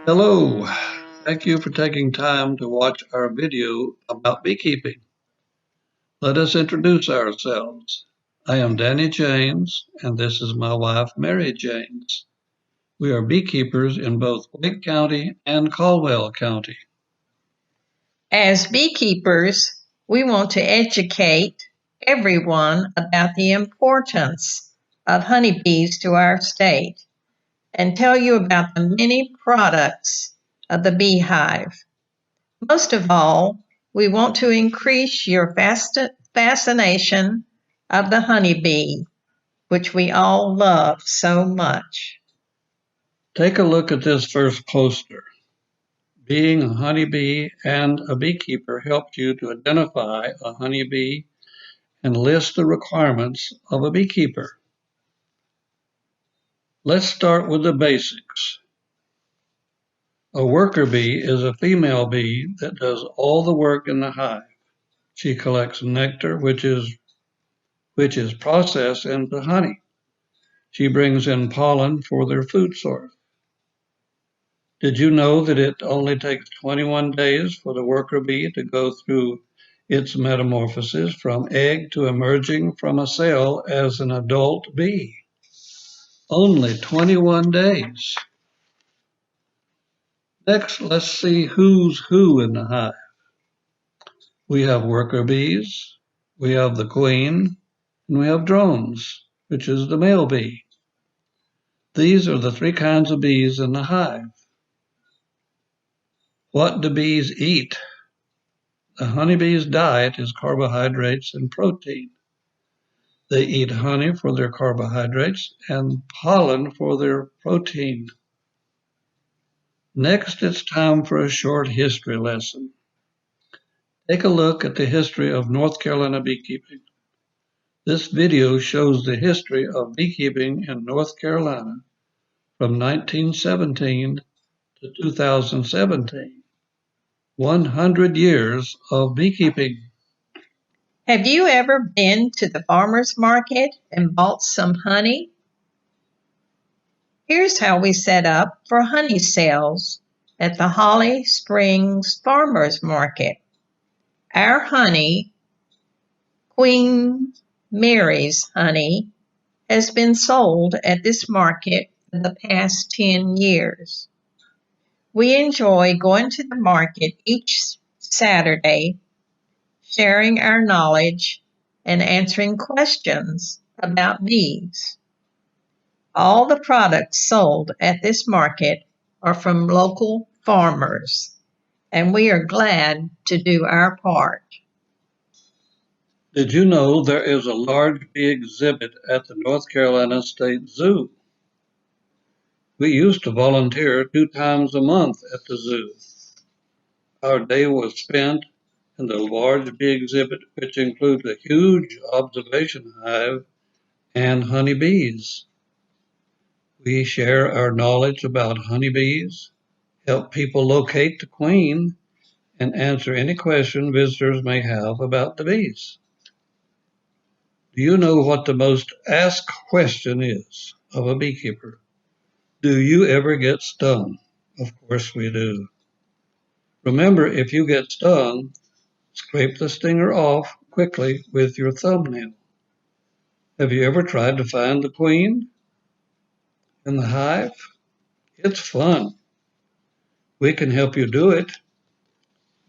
Hello, thank you for taking time to watch our video about beekeeping. Let us introduce ourselves. I am Danny James, and this is my wife, Mary James. We are beekeepers in both Wake County and Caldwell County. As beekeepers, we want to educate everyone about the importance of honeybees to our state and tell you about the many products of the beehive. Most of all, we want to increase your fascination of the honeybee, which we all love so much. Take a look at this first poster. Being a honeybee and a beekeeper helped you to identify a honeybee and list the requirements of a beekeeper. Let's start with the basics. A worker bee is a female bee that does all the work in the hive. She collects nectar, which is processed into honey. She brings in pollen for their food source. Did you know that it only takes 21 days for the worker bee to go through its metamorphosis from egg to emerging from a cell as an adult bee? Only 21 days. Next, let's see who's who in the hive. We have worker bees, we have the queen, and we have drones, which is the male bee. These are the three kinds of bees in the hive. What do bees eat? The honeybee's diet is carbohydrates and protein. They eat honey for their carbohydrates and pollen for their protein. Next, it's time for a short history lesson. Take a look at the history of North Carolina beekeeping. This video shows the history of beekeeping in North Carolina from 1917 to 2017. 100 years of beekeeping. Have you ever been to the farmer's market and bought some honey? Here's how we set up for honey sales at the Holly Springs Farmers Market. Our honey, Queen Mary's honey, has been sold at this market for the past 10 years. We enjoy going to the market each Saturday, sharing our knowledge and answering questions about bees. All the products sold at this market are from local farmers, and we are glad to do our part. Did you know there is a large bee exhibit at the North Carolina State Zoo? We used to volunteer 2 times a month at the zoo. Our day was spent in the large bee exhibit, which includes a huge observation hive and honeybees. We share our knowledge about honeybees, help people locate the queen, and answer any question visitors may have about the bees. Do you know what the most asked question is of a beekeeper? Do you ever get stung? Of course we do. Remember, if you get stung, scrape the stinger off quickly with your thumbnail. Have you ever tried to find the queen in the hive? It's fun. We can help you do it.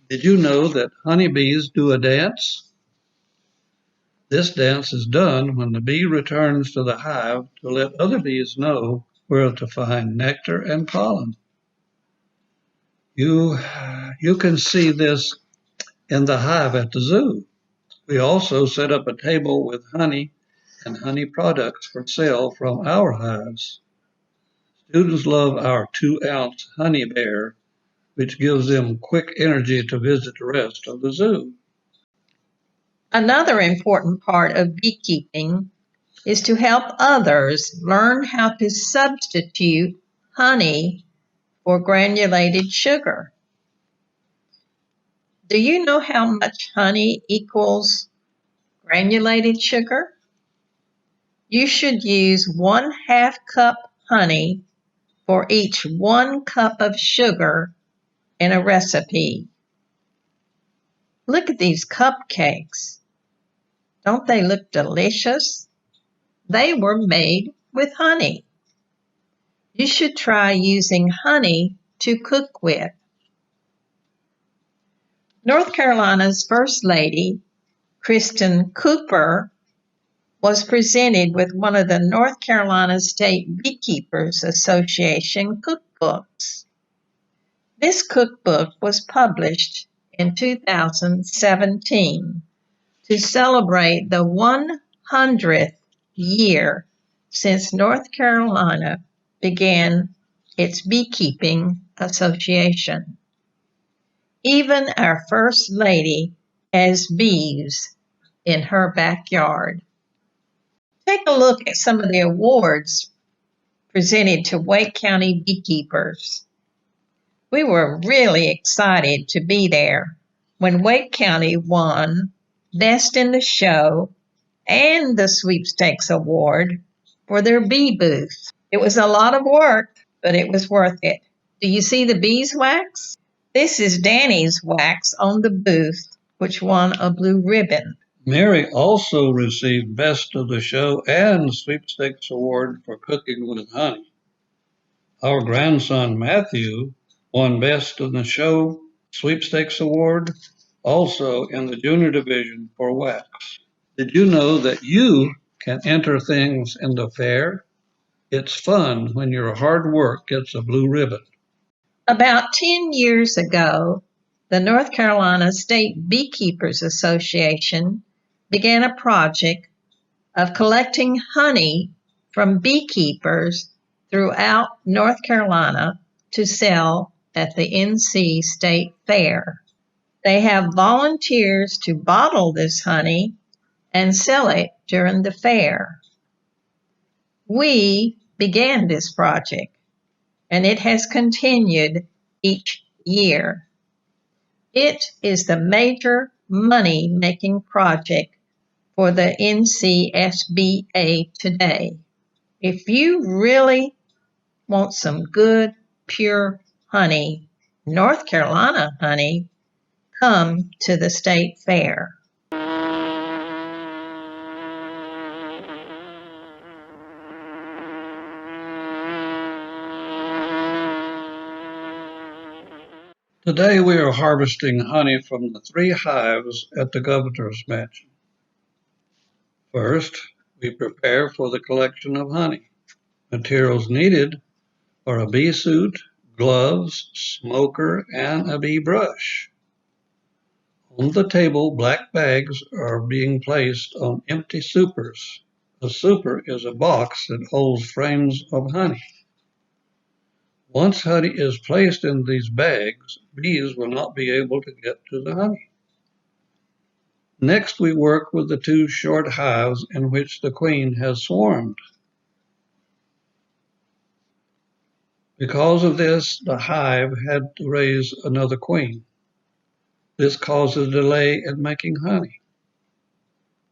Did you know that honeybees do a dance? This dance is done when the bee returns to the hive to let other bees know where to find nectar and pollen. You can see this in the hive at the zoo. We also set up a table with honey and honey products for sale from our hives. Students love our 2-ounce honey bear, which gives them quick energy to visit the rest of the zoo. Another important part of beekeeping is to help others learn how to substitute honey for granulated sugar. Do you know how much honey equals granulated sugar? You should use 1/2 cup honey for each 1 cup of sugar in a recipe. Look at these cupcakes. Don't they look delicious? They were made with honey. You should try using honey to cook with. North Carolina's First Lady, Kristen Cooper, was presented with one of the North Carolina State Beekeepers Association cookbooks. This cookbook was published in 2017 to celebrate the 100th year since North Carolina began its beekeeping association. Even our First Lady has bees in her backyard. Take a look at some of the awards presented to Wake County beekeepers. We were really excited to be there when Wake County won Best in the Show and the Sweepstakes Award for their bee booth. It was a lot of work, but it was worth it. Do you see the beeswax? This is Danny's wax on the booth, which won a blue ribbon. Mary also received Best of the Show and Sweepstakes Award for cooking with honey. Our grandson Matthew won Best of the Show Sweepstakes Award, also in the junior division for wax. Did you know that you can enter things in the fair? It's fun when your hard work gets a blue ribbon. About 10 years ago, the North Carolina State Beekeepers Association began a project of collecting honey from beekeepers throughout North Carolina to sell at the NC State Fair. They have volunteers to bottle this honey and sell it during the fair. We began this project, and it has continued each year. It is the major money-making project for the NCSBA today. If you really want some good, pure honey, North Carolina honey, come to the state fair. Today we are harvesting honey from the 3 hives at the governor's mansion. First, we prepare for the collection of honey. Materials needed are a bee suit, gloves, smoker, and a bee brush. On the table, black bags are being placed on empty supers. A super is a box that holds frames of honey. Once honey is placed in these bags, bees will not be able to get to the honey. Next, we work with the 2 short hives in which the queen has swarmed. Because of this, the hive had to raise another queen. This causes a delay in making honey.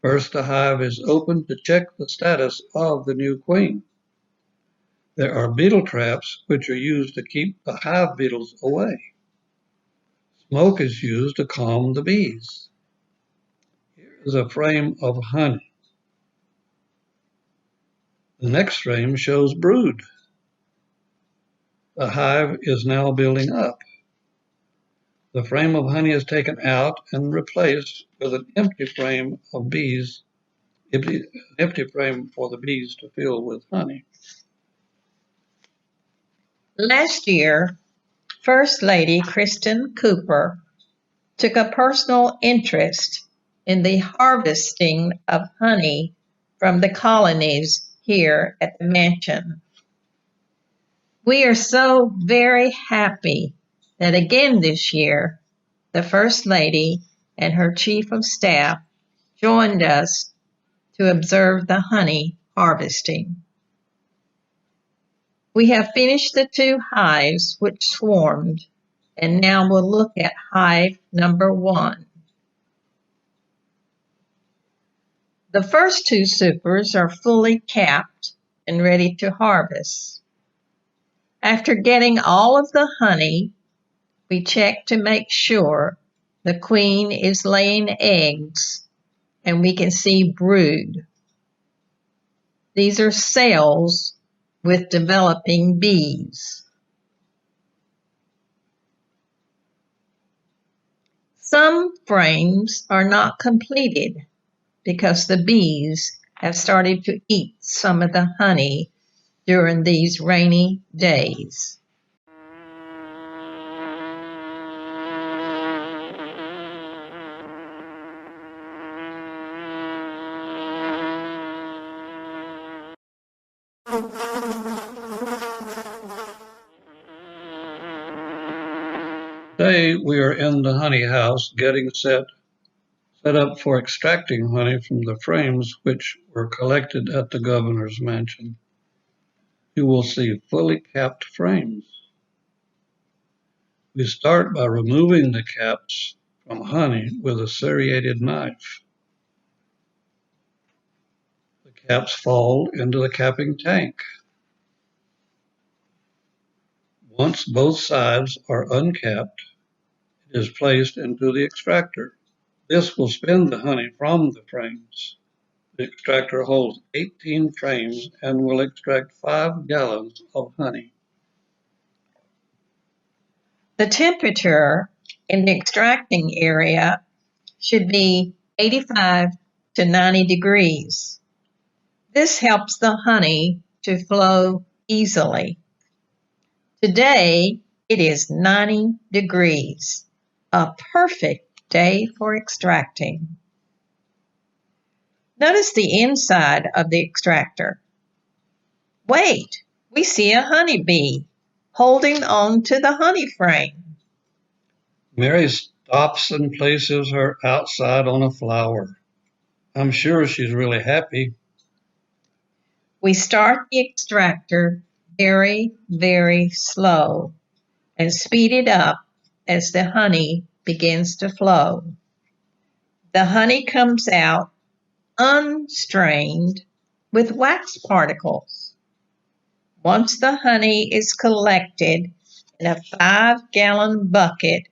First, the hive is opened to check the status of the new queen. There are beetle traps which are used to keep the hive beetles away. Smoke is used to calm the bees. Here is a frame of honey. The next frame shows brood. The hive is now building up. The frame of honey is taken out and replaced with an empty frame of bees, an empty frame for the bees to fill with honey. Last year, First Lady Kristen Cooper took a personal interest in the harvesting of honey from the colonies here at the mansion. We are so very happy that again this year, the First Lady and her Chief of Staff joined us to observe the honey harvesting. We have finished the 2 hives which swarmed, and now we'll look at hive number 1. The first 2 supers are fully capped and ready to harvest. After getting all of the honey, we check to make sure the queen is laying eggs and we can see brood. These are cells with developing bees. Some frames are not completed because the bees have started to eat some of the honey during these rainy days. Today we are in the honey house getting set up for extracting honey from the frames which were collected at the governor's mansion. You will see fully capped frames. We start by removing the caps from honey with a serrated knife. The caps fall into the capping tank. Once both sides are uncapped, it is placed into the extractor. This will spin the honey from the frames. The extractor holds 18 frames and will extract 5 gallons of honey. The temperature in the extracting area should be 85 to 90 degrees. This helps the honey to flow easily. Today, it is 90 degrees, a perfect day for extracting. Notice the inside of the extractor. Wait, we see a honeybee holding on to the honey frame. Mary stops and places her outside on a flower. I'm sure she's really happy. We start the extractor very, very slow and speed it up as the honey begins to flow. The honey comes out unstrained with wax particles. Once the honey is collected in a 5-gallon bucket,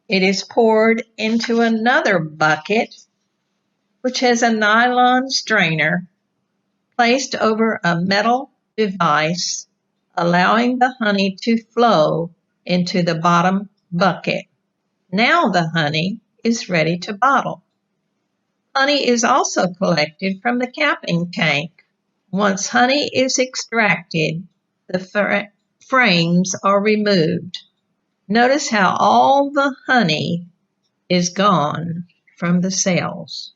it is poured into another bucket, which has a nylon strainer placed over a metal device, allowing the honey to flow into the bottom bucket. Now the honey is ready to bottle. Honey is also collected from the capping tank. Once honey is extracted, the frames are removed. Notice how all the honey is gone from the cells.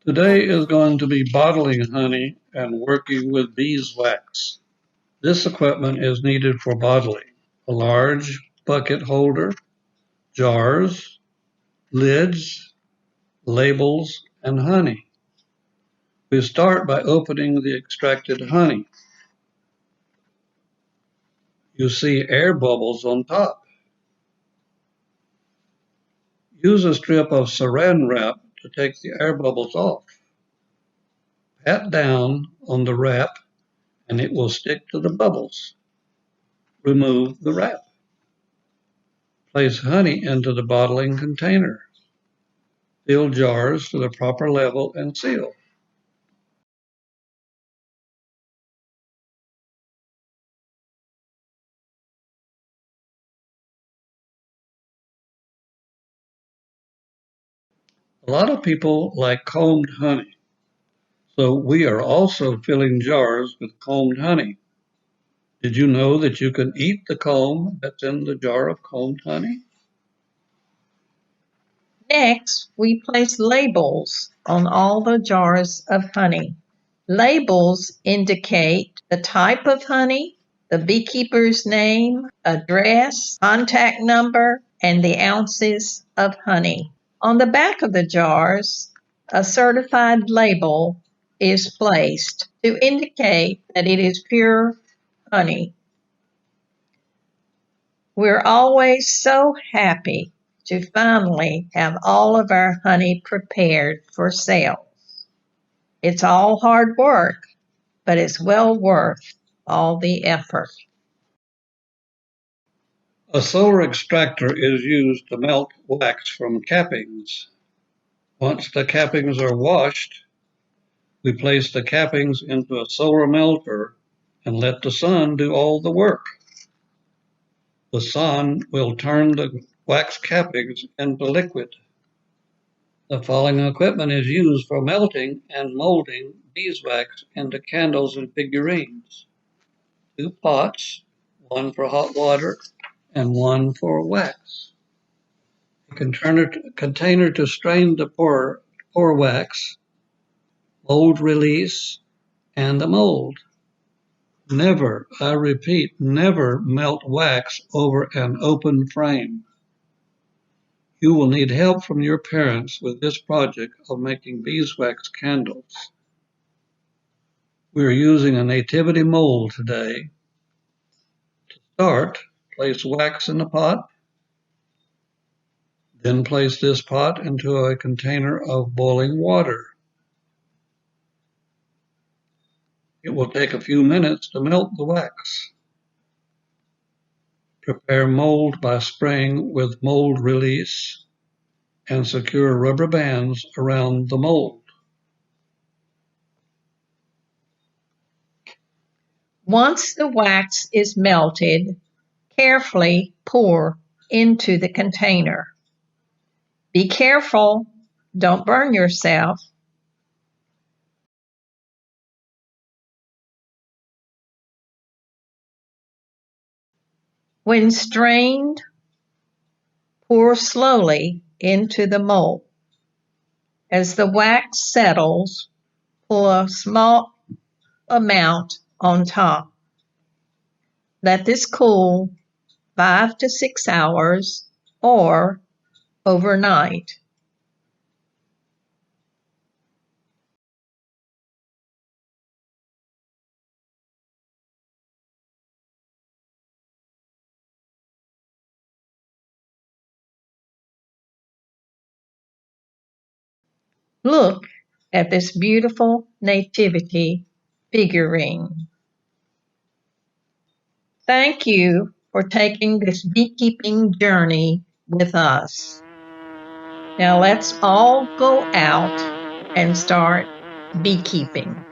Today is going to be bottling honey and working with beeswax. This equipment is needed for bottling: a large bucket holder, jars, lids, labels, and honey. We start by opening the extracted honey. You see air bubbles on top. Use a strip of saran wrap to take the air bubbles off. Pat down on the wrap and it will stick to the bubbles. Remove the wrap. Place honey into the bottling container. Fill jars to the proper level and seal. A lot of people like combed honey, so we are also filling jars with combed honey. Did you know that you can eat the comb that's in the jar of combed honey? Next, we place labels on all the jars of honey. Labels indicate the type of honey, the beekeeper's name, address, contact number, and the ounces of honey. On the back of the jars, a certified label is placed to indicate that it is pure honey. We're always so happy to finally have all of our honey prepared for sale. It's all hard work, but it's well worth all the effort. A solar extractor is used to melt wax from cappings. Once the cappings are washed, we place the cappings into a solar melter and let the sun do all the work. The sun will turn the wax cappings into liquid. The following equipment is used for melting and molding beeswax into candles and figurines. 2 pots, one for hot water and one for wax. A container to strain the pour wax, mold release, and the mold. Never, I repeat, never melt wax over an open frame. You will need help from your parents with this project of making beeswax candles. We are using a nativity mold today. To start, place wax in the pot, then place this pot into a container of boiling water. It will take a few minutes to melt the wax. Prepare mold by spraying with mold release and secure rubber bands around the mold. Once the wax is melted, carefully pour into the container. Be careful, don't burn yourself. When strained, pour slowly into the mold. As the wax settles, pour a small amount on top. Let this cool 5 to 6 hours or overnight. Look at this beautiful nativity figurine. Thank you for taking this beekeeping journey with us. Now let's all go out and start beekeeping.